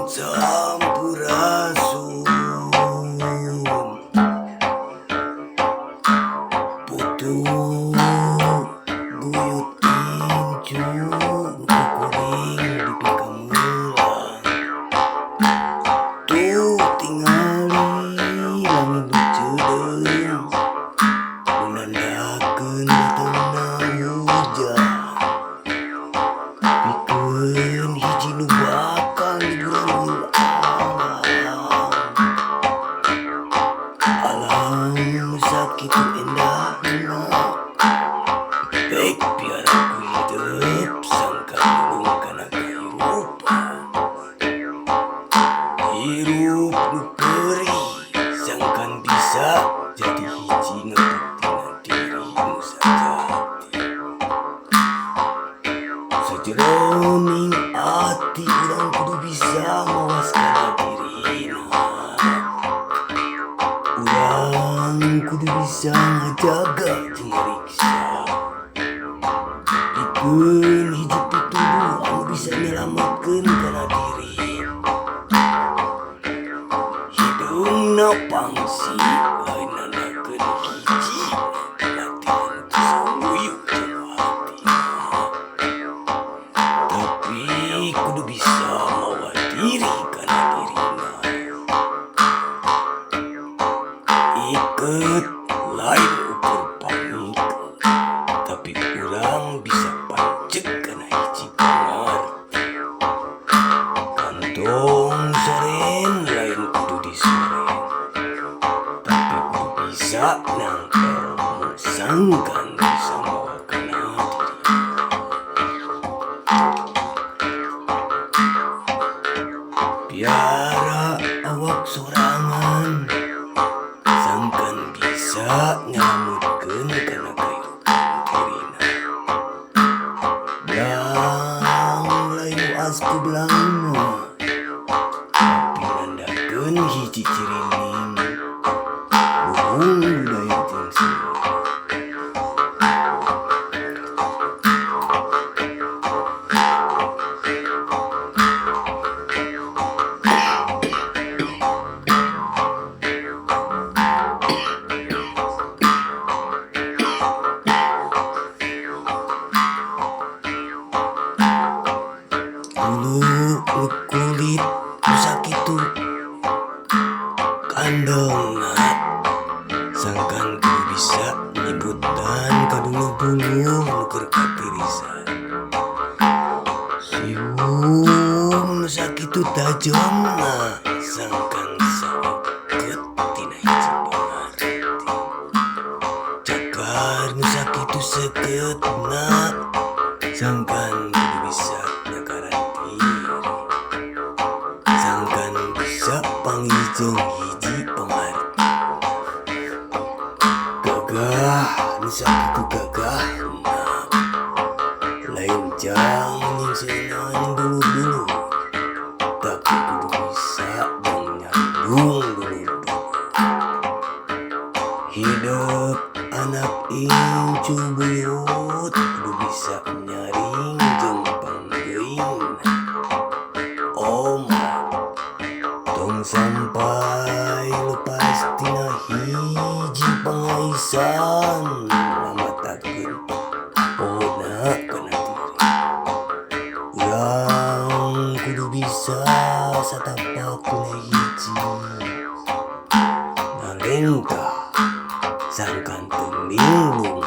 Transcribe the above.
Sampurasun putu buyut incu kukuring di pikamulang tuh tingali langit cedeng menandakeun datangna hujan pikeun hiji nu bakal liburan alam sakitu endahna baik biar aku hidup sangka ulung kana hirup nu perih sangkan bisa jadi hiji ngebuktina diri nu sajati sajeroning ati urang kudu bisa mawas kana dirina urang kudu bisa ngajaga jeung ngariksa pikeun hiji pituduh anu bisa nyelametkeun kana diri hidungna pangsi lain nandakeun hiji latihan sauyuk jeung hatina tapi kudu bisa mawa diri kana dirina iket lain ukur pamik tapi urang bisa pancek kana hiji pangarti kantong soren lain kudu disoren tapi kudu bisa nangkel sangkan bisa mawa kana diri biara awak sorangan sangkan bisa nyamutkeun kana kehidupan dirina belang lain asku belangna tapi nandakeun hiji cirining luhung budaya jeung seni dulu kulit nu sakitu kandongna sangkan kudu bisa nyebutan kadulur-dulur nu keur katirisan siung nu sakitu tajamna sangkan sawaket tina hiji pangarti cakar nu sakitu seketna sangkan kudu bisa sangkan bisa pangijeng hiji pangarti gagah nu sakitu gagahna lain jang nyingseunaan dulu-dulu tapi kudu bisa jang nyandung dulu-dulu hidup anak incu buyut kudu bisa nyaring jeung panggeuingna tong sampai lepas tina hiji pangaisan namatakeun pohona kana diri urang kudu bisa satapak hiji nalenta sangkan teu linglung